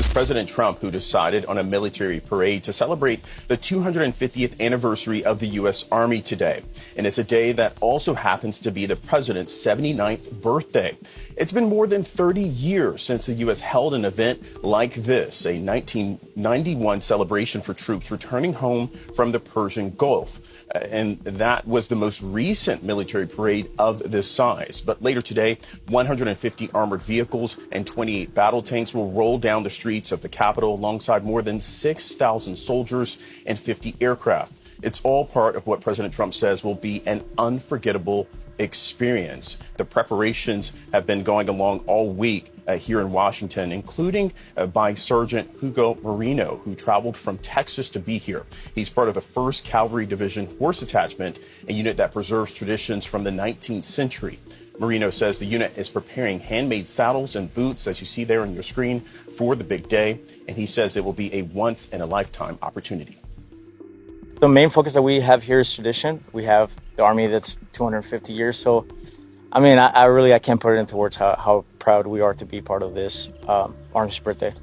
was President Trump who decided on a military parade to celebrate the 250th anniversary of the U.S. Army today. And it's a day that also happens to be the president's 79th birthday. It's been more than 30 years since the U.S. held an event like this, a 1991 celebration for troops returning home from the Persian Gulf. And that was the most recent military parade of this size. But later today, 150 armored vehicles and 28 battle tanks will roll down the streets of the Capitol alongside more than 6,000 soldiers and 50 aircraft. It's all part of what President Trump says will be an unforgettable experience. The preparations have been going along all week here in Washington, including by Sergeant Hugo Marino, who traveled from Texas to be here. He's part of the 1st Cavalry Division Horse Attachment, a unit that preserves traditions from the 19th century. Marino says the unit is preparing handmade saddles and boots, as you see there on your screen, for the big day, and he says it will be a once-in-a-lifetime opportunity. The main focus that we have here is tradition. We have the Army that's 250 years. So, I mean, I can't put it into words how proud we are to be part of this Army's birthday.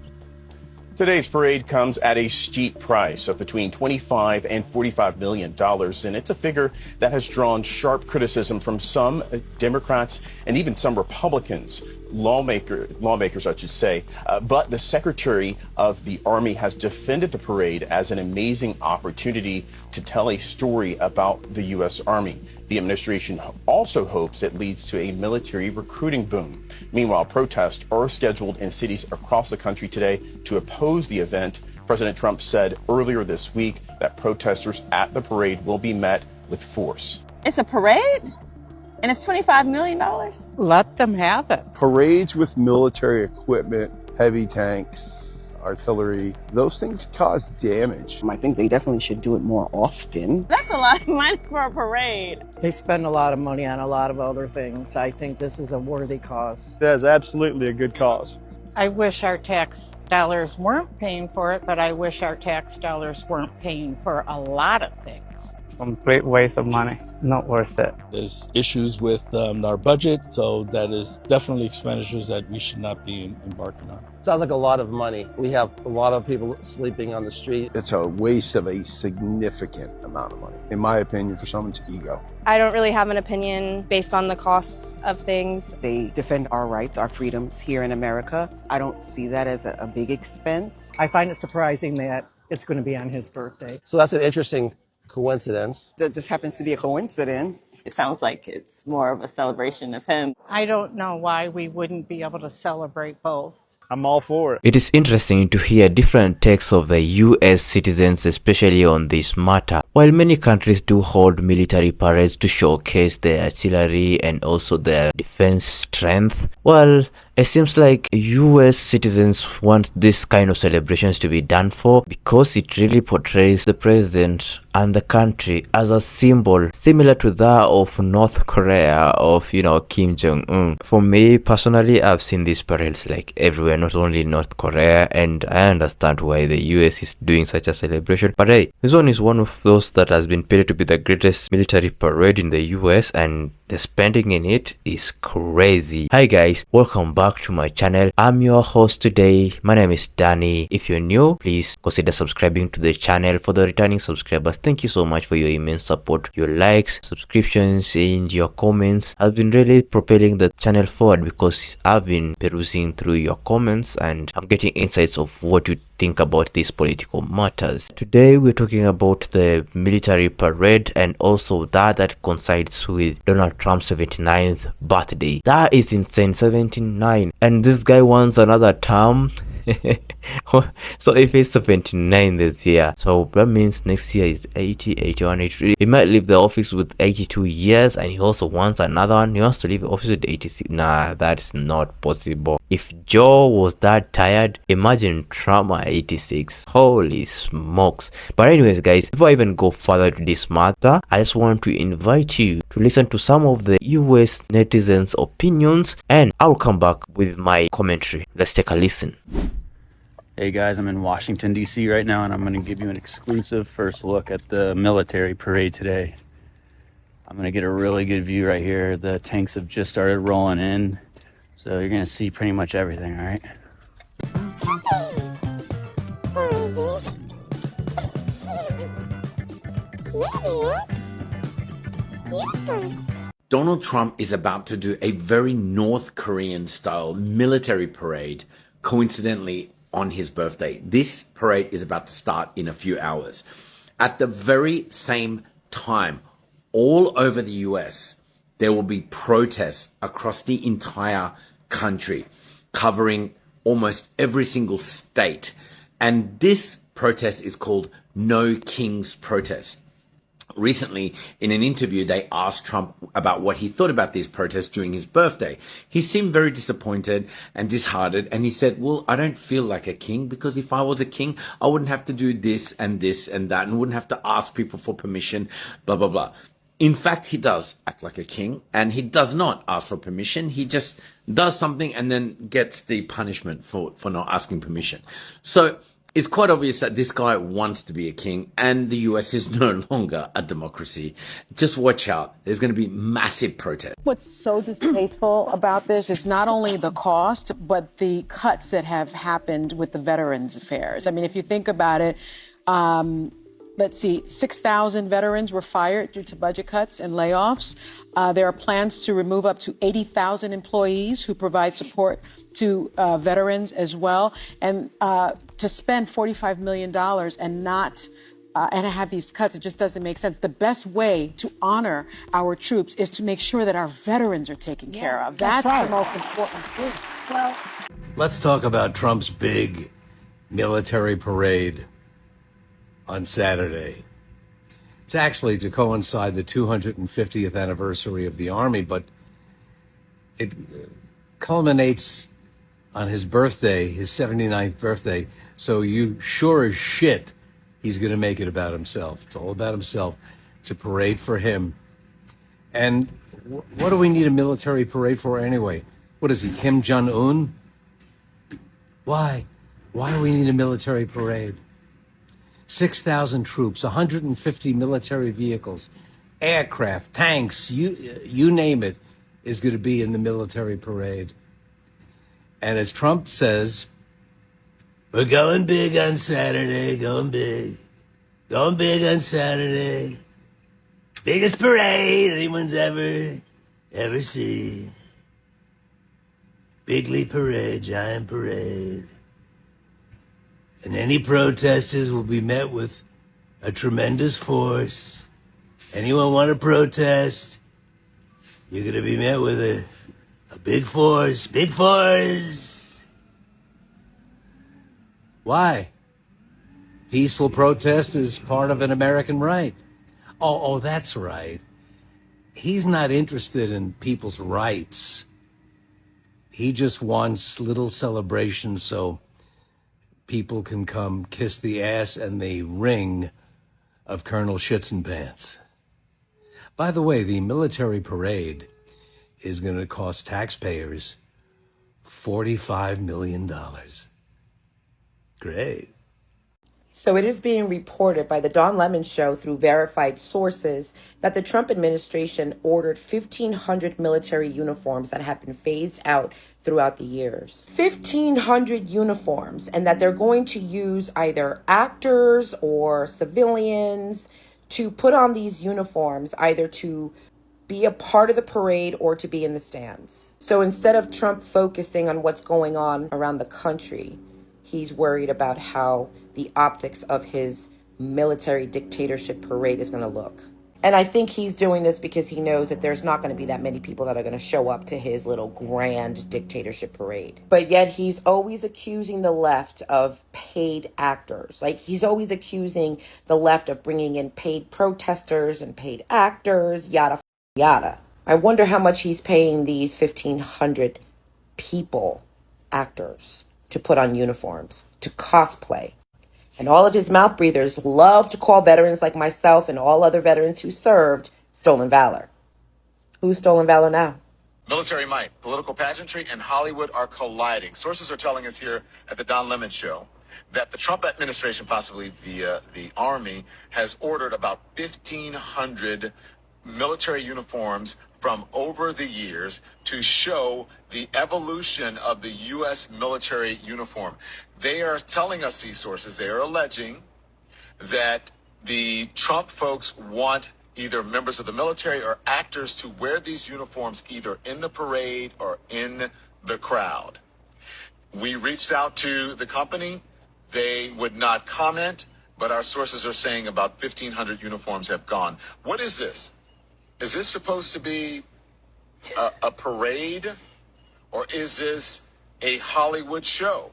Today's parade comes at a steep price of between $25 and $45 million, and it's a figure that has drawn sharp criticism from some Democrats and even some Republicans, lawmakers, I should say. But the Secretary of the Army has defended the parade as an amazing opportunity to tell a story about the U.S. Army. The administration also hopes it leads to a military recruiting boom. Meanwhile, protests are scheduled in cities across the country today to oppose the event. President Trump said earlier this week that protesters at the parade will be met with force. It's a parade? And it's $25 million? Let them have it. Parades with military equipment, heavy tanks, artillery, those things cause damage. I think they definitely should do it more often. That's a lot of money for a parade. They spend a lot of money on a lot of other things. I think this is a worthy cause. That is absolutely a good cause. I wish our tax dollars weren't paying for it, but I wish our tax dollars weren't paying for a lot of things. Complete waste of money, not worth it. There's issues with our budget, so that is definitely expenditures that we should not be embarking on. Sounds like a lot of money. We have a lot of people sleeping on the street. It's a waste of a significant amount of money, in my opinion, for someone's ego. I don't really have an opinion based on the costs of things. They defend our rights, our freedoms here in America. I don't see that as a big expense. I find it surprising that it's going to be on his birthday. So that's an interesting coincidence. That just happens to be a coincidence. It sounds like it's more of a celebration of him. I don't know why we wouldn't be able to celebrate both. I'm all for it. It is interesting to hear different takes of the US citizens, especially on this matter. While many countries do hold military parades to showcase their artillery and also their defense strength, well, it seems like US citizens want this kind of celebrations to be done for because it really portrays the president and the country as a symbol similar to that of North Korea, of Kim Jong-un. For me personally, I've seen these parades like everywhere, not only North Korea, and I understand why the US is doing such a celebration. But hey, this one is one of those that has been paid to be the greatest military parade in the US, and the spending in it is crazy. Hi guys, welcome back to my channel. I'm your host today. My name is Danny. If you're new, please consider subscribing to the channel. For the returning subscribers, thank you so much for your immense support. Your likes, subscriptions, and your comments have been really propelling the channel forward, because I've been perusing through your comments and I'm getting insights of what you think about these political matters. Today we're talking about the military parade and also that coincides with Donald Trump's 79th birthday. That is insane, 79. And this guy wants another term. So if it's 79 this year, so that means next year is 80, 81, 83. He might leave the office with 82 years, and he also wants another one. He wants to leave the office with 86. Nah, that's not possible. If Joe was that tired, imagine Trump at 86. Holy smokes. But anyways guys, before I even go further to this matter, I just want to invite you to listen to some of the US netizens' opinions, and I'll come back with my commentary. Let's take a listen. Hey guys, I'm in Washington, D.C. right now, and I'm going to give you an exclusive first look at the military parade today. I'm going to get a really good view right here. The tanks have just started rolling in, so you're going to see pretty much everything, all right? Donald Trump is about to do a very North Korean style military parade, coincidentally on his birthday. This parade is about to start in a few hours. At the very same time, all over the US, there will be protests across the entire country, covering almost every single state. And this protest is called No Kings Protest. Recently, in an interview, they asked Trump about what he thought about these protests during his birthday. He seemed very disappointed and disheartened, and he said, well, I don't feel like a king, because if I was a king, I wouldn't have to do this and that, and wouldn't have to ask people for permission, blah, blah, blah. In fact, he does act like a king, and he does not ask for permission. He just does something and then gets the punishment for not asking permission. So it's quite obvious that this guy wants to be a king, and the US is no longer a democracy. Just watch out. There's going to be massive protests. What's so distasteful about this is not only the cost, but the cuts that have happened with the Veterans Affairs. I mean, if you think about it, let's see, 6,000 veterans were fired due to budget cuts and layoffs. There are plans to remove up to 80,000 employees who provide support to veterans as well, and to spend $45 million and not and have these cuts, it just doesn't make sense. The best way to honor our troops is to make sure that our veterans are taken care of. That's right. The most important thing. Well, let's talk about Trump's big military parade on Saturday. It's actually to coincide the 250th anniversary of the Army, but it culminates on his birthday, his 79th birthday. So you sure as shit he's going to make it about himself. It's all about himself. It's a parade for him. And what do we need a military parade for anyway? What is he, Kim Jong-un? Why? Why do we need a military parade? 6,000 troops, 150 military vehicles, aircraft, tanks, you name it, is going to be in the military parade. And as Trump says, we're going big on Saturday, going big. Going big on Saturday. Biggest parade anyone's ever seen. Bigly parade, giant parade. And any protesters will be met with a tremendous force. Anyone want to protest, you're going to be met with a big force. Big force! Why? Peaceful protest is part of an American right. Oh, that's right. He's not interested in people's rights. He just wants little celebrations so people can come kiss the ass and the ring of Colonel Schützenpants. By the way, the military parade is going to cost taxpayers $45 million. Great. So it is being reported by the Don Lemon Show through verified sources that the Trump administration ordered 1,500 military uniforms that have been phased out throughout the years. 1,500 uniforms, and that they're going to use either actors or civilians to put on these uniforms, either to be a part of the parade or to be in the stands. So instead of Trump focusing on what's going on around the country, he's worried about how the optics of his military dictatorship parade is going to look. And I think he's doing this because he knows that there's not going to be that many people that are going to show up to his little grand dictatorship parade. But yet he's always accusing the left of paid actors. Like, he's always accusing the left of bringing in paid protesters and paid actors, yada, yada. I wonder how much he's paying these 1,500 people, actors, to put on uniforms, to cosplay. And all of his mouth breathers love to call veterans like myself and all other veterans who served stolen valor. Who's stolen valor now? Military might, political pageantry, and Hollywood are colliding. Sources are telling us here at the Don Lemon Show that the Trump administration, possibly via the Army, has ordered about 1,500 military uniforms from over the years to show the evolution of the U.S. military uniform. They are telling us, these sources, they are alleging that The Trump folks want either members of the military or actors to wear these uniforms either in the parade or in the crowd. We reached out to the company. They would not comment, but our sources are saying about 1,500 uniforms have gone. What is this? Is this supposed to be a parade, or is this a Hollywood show?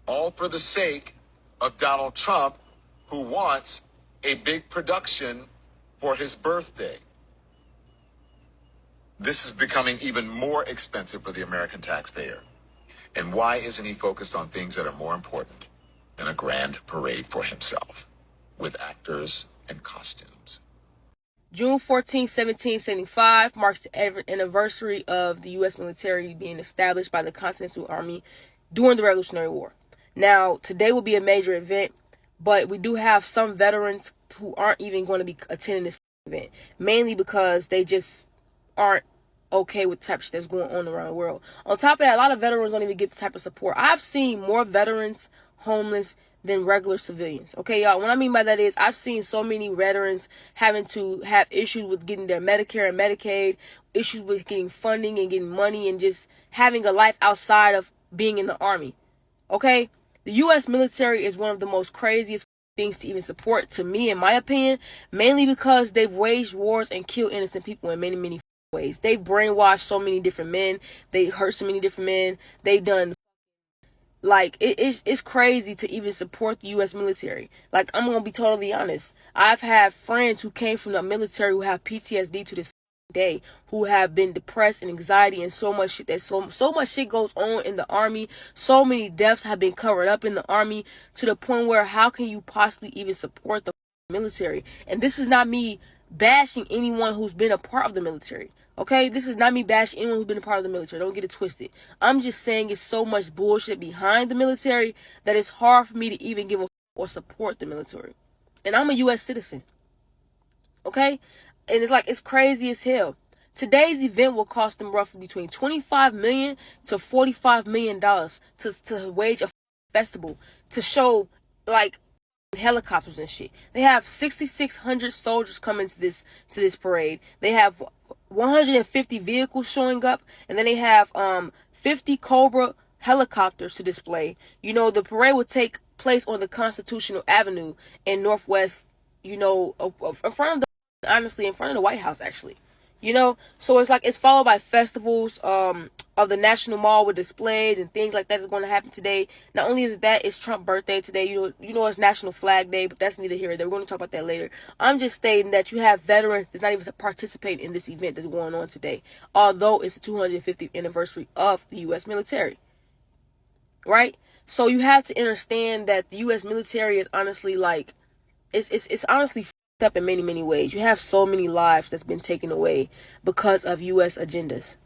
All for the sake of Donald Trump, who wants a big production for his birthday. This is becoming even more expensive for the American taxpayer. And why isn't he focused on things that are more important than a grand parade for himself with actors and costumes? June 14, 1775 marks the anniversary of the U.S. military being established by the Continental Army during the Revolutionary War. Now, today will be a major event, but we do have some veterans who aren't even going to be attending this event, mainly because they just aren't okay with the type of shit that's going on around the world. On top of that, a lot of veterans don't even get the type of support. I've seen more veterans homeless than regular civilians. Okay, y'all, what I mean by that is I've seen so many veterans having to have issues with getting their Medicare and Medicaid, issues with getting funding and getting money and just having a life outside of being in the Army. Okay? The U.S. military is one of the most craziest things to even support, to me, in my opinion, mainly because they've waged wars and killed innocent people in many, many ways. They've brainwashed so many different men. They hurt so many different men. They've done, like, it's crazy to even support the U.S. military. Like, I'm going to be totally honest. I've had friends who came from the military who have PTSD to this day, who have been depressed and anxiety and so much shit, that so much shit goes on in the Army. So many deaths have been covered up in the Army to the point where how can you possibly even support the military? And this is not me bashing anyone who's been a part of the military. Okay, this is not me bashing anyone who's been a part of the military. Don't get it twisted. I'm just saying it's so much bullshit behind the military that it's hard for me to even give a or support the military. And I'm a U.S. citizen. Okay? And it's like, it's crazy as hell. Today's event will cost them roughly between $25 million to $45 million to wage a festival, to show, like, helicopters and shit. They have 6,600 soldiers coming to this parade. They have 150 vehicles showing up, and then they have 50 Cobra helicopters to display. You know, the parade will take place on the Constitutional Avenue in Northwest, you know, in front of the, honestly, in front of the White House, actually. You know, so it's like, it's followed by festivals of the National Mall with displays and things like that is going to happen today. Not only is it that, it's Trump's birthday today. You know it's National Flag Day, but that's neither here nor there. We're going to talk about that later. I'm just stating that you have veterans that's not even participating in this event that's going on today, although it's the 250th anniversary of the U.S. military. Right? So you have to understand that the U.S. military is honestly, like, it's honestly up in many, many ways. You have so many lives that's been taken away because of U.S. agendas,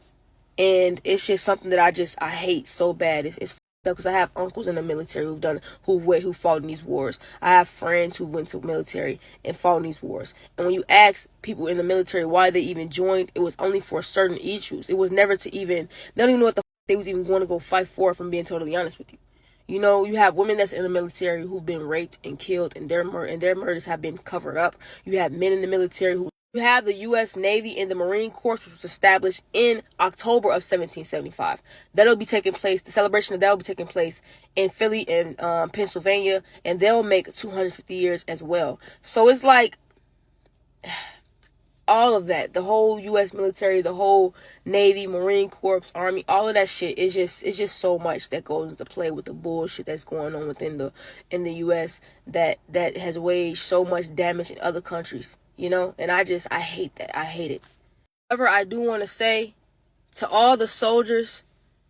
and it's just something that I hate so bad. It's up because I have uncles in the military who fought in these wars. I have friends who went to the military and fought in these wars. And when you ask people in the military why they even joined, it was only for certain issues. It was never to even, they don't even know what the they was even going to go fight for, if I'm being totally honest with you. You know, you have women that's in the military who've been raped and killed, and their murders have been covered up. You have men in the military who... You have the U.S. Navy and the Marine Corps, which was established in October of 1775. That'll be taking place, the celebration of that will be taking place in Philly and Pennsylvania, and they'll make 250 years as well. So it's like... all of that, the whole U.S. military, the whole Navy, Marine Corps, Army, all of that shit is just so much that goes into play with the bullshit that's going on in the U.S. that has waged so much damage in other countries, you know. And I hate that. I hate it. However, I do want to say to all the soldiers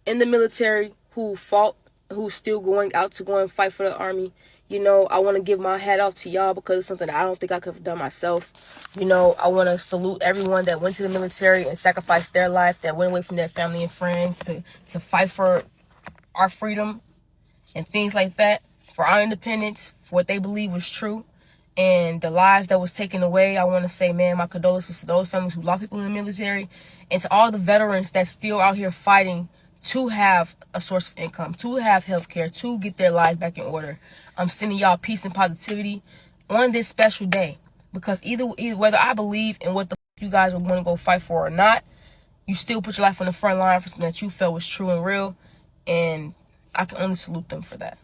in the military who fought, who's still going out to go and fight for the Army, you know, I want to give my hat off to y'all because it's something that I don't think I could have done myself. You know, I want to salute everyone that went to the military and sacrificed their life, that went away from their family and friends to fight for our freedom and things like that, for our independence, for what they believe was true, and the lives that was taken away. I want to say, man, my condolences to those families who lost people in the military, and to all the veterans that's still out here fighting to have a source of income, to have health care, to get their lives back in order. I'm sending y'all peace and positivity. on this special day. Because either whether I believe in what the you guys would want to go fight for or not, you still put your life on the front line for something that you felt was true and real, and I can only salute them for that.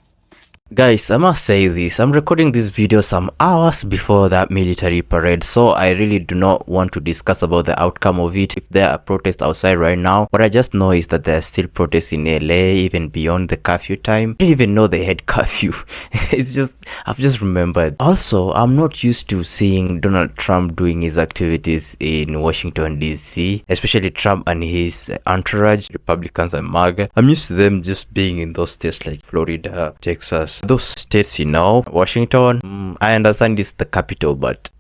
Guys, I must say this, I'm recording this video some hours before that military parade, so I really do not want to discuss about the outcome of it. If there are protests outside right now, what I just know is that there are still protests in LA, even beyond the curfew time. I didn't even know they had curfew. It's just, I've just remembered. Also, I'm not used to seeing Donald Trump doing his activities in Washington DC, especially Trump and his entourage, Republicans and MAGA. I'm used to them just being in those states like Florida, Texas, those states, you know. Washington, I understand it's the capital, but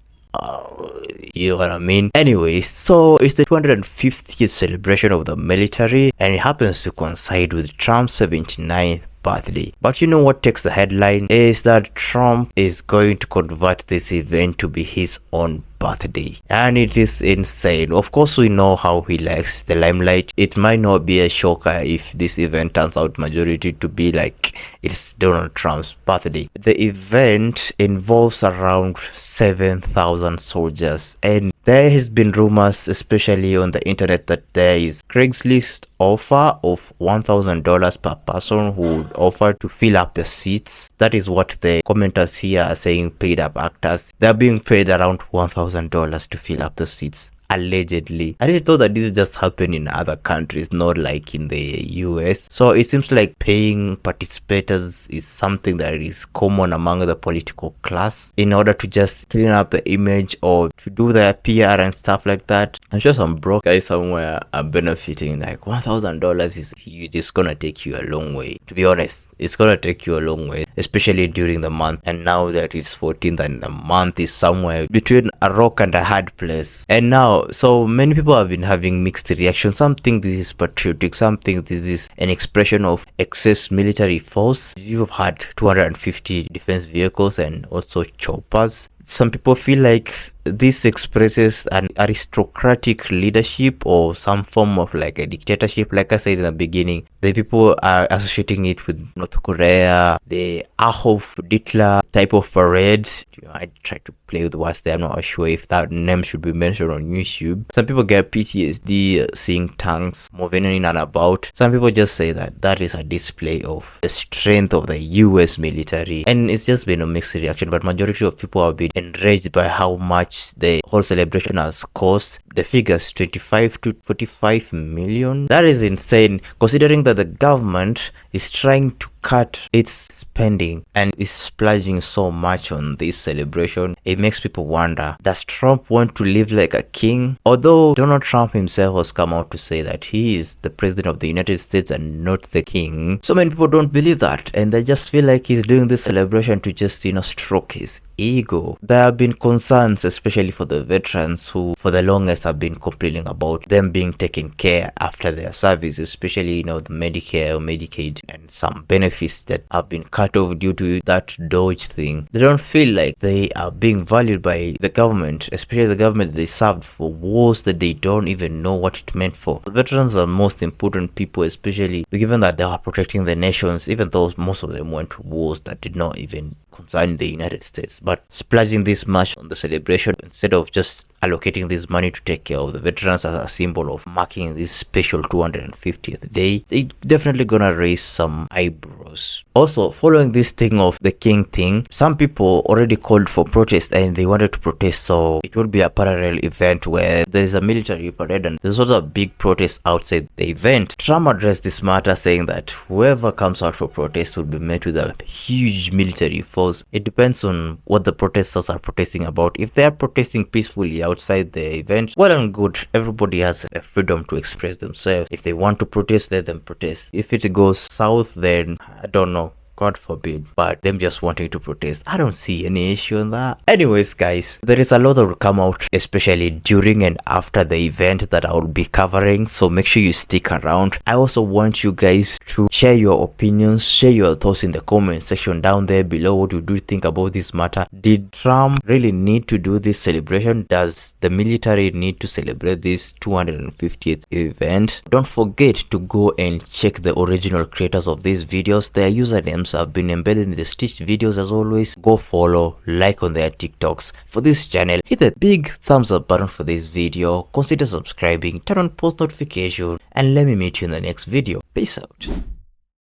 you know what I mean. Anyways, so it's the 250th celebration of the military, and it happens to coincide with Trump's 79th birthday. But you know what takes the headline is that Trump is going to convert this event to be his own birthday, and it is insane. Of course, we know how he likes the limelight. It might not be a shocker if this event turns out majority to be like it's Donald Trump's birthday. The event involves around 7,000 soldiers, and there has been rumors, especially on the internet, that there is Craigslist offer of $1,000 per person who would offer to fill up the seats. That is what the commenters here are saying. Paid up actors, they're being paid around $1,000 to fill up the seats, allegedly. I really thought that this just happened in other countries, not like in the US. So it seems like paying participators is something that is common among the political class in order to just clean up the image or to do their PR and stuff like that. I'm sure some broke guys somewhere are benefiting. Like $1,000 is huge. It's gonna take you a long way. To be honest, it's gonna take you a long way, especially during the month. And now that it's 14th and the month is somewhere between a rock and a hard place. And now, so many people have been having mixed reactions. Some think this is patriotic, some think this is an expression of excess military force. You've had 250 defense vehicles and also choppers. Some people feel like this expresses an aristocratic leadership or some form of like a dictatorship. Like I said in the beginning, the people are associating it with North Korea, the Adolf Hitler type of parade. I try to play with words there. I'm not sure if that name should be mentioned on YouTube. Some people get PTSD seeing tanks moving in and about. Some people just say that that is a display of the strength of the US military, and it's just been a mixed reaction. But majority of people have been enraged by how much the whole celebration has cost. The figures 25 to 45 million. That is insane, considering that the government is trying to cut its spending and is splurging so much on this celebration. It makes people wonder, does Trump want to live like a king? Although Donald Trump himself has come out to say that he is the president of the United States and not the king, so many people don't believe that, and they just feel like he's doing this celebration to just, you know, stroke his ego. There have been concerns, especially for the veterans who for the longest have been complaining about them being taken care after their service, especially, you know, the Medicare or Medicaid and some benefits that have been cut off due to that Doge thing. They don't feel like they are being valued by the government, especially the government they served for wars that they don't even know what it meant for. The veterans are most important people, especially given that they are protecting the nations, even though most of them went to wars that did not even concern the United States. But splurging this much on the celebration instead of just allocating this money to take care of the veterans as a symbol of marking this special 250th day, it's definitely gonna raise some eyebrows. Also, following this thing of the king thing, some people already called for protest and they wanted to protest, so it will be a parallel event where there's a military parade and there's also a big protest outside the event. Trump addressed this matter saying that whoever comes out for protest will be met with a huge military force. It depends on what the protesters are protesting about. If they are protesting peacefully outside the event, well and good, everybody has a freedom to express themselves. If they want to protest, let them protest. If it goes south, then I don't know, God forbid, but them just wanting to protest, I don't see any issue in that. Anyways guys, there is a lot that will come out, especially during and after the event, that I will be covering, so make sure you stick around. I also want you guys to share your opinions, share your thoughts in the comment section down there below. What do you think about this matter? Did Trump really need to do this celebration? Does the military need to celebrate this 250th event? Don't forget to go and check the original creators of these videos. Their usernames programs have been embedded in the stitched videos. As always, go follow, like on their TikToks. For this channel, hit the big thumbs up button for this video, consider subscribing, turn on post notification, and let me meet you in the next video. Peace out.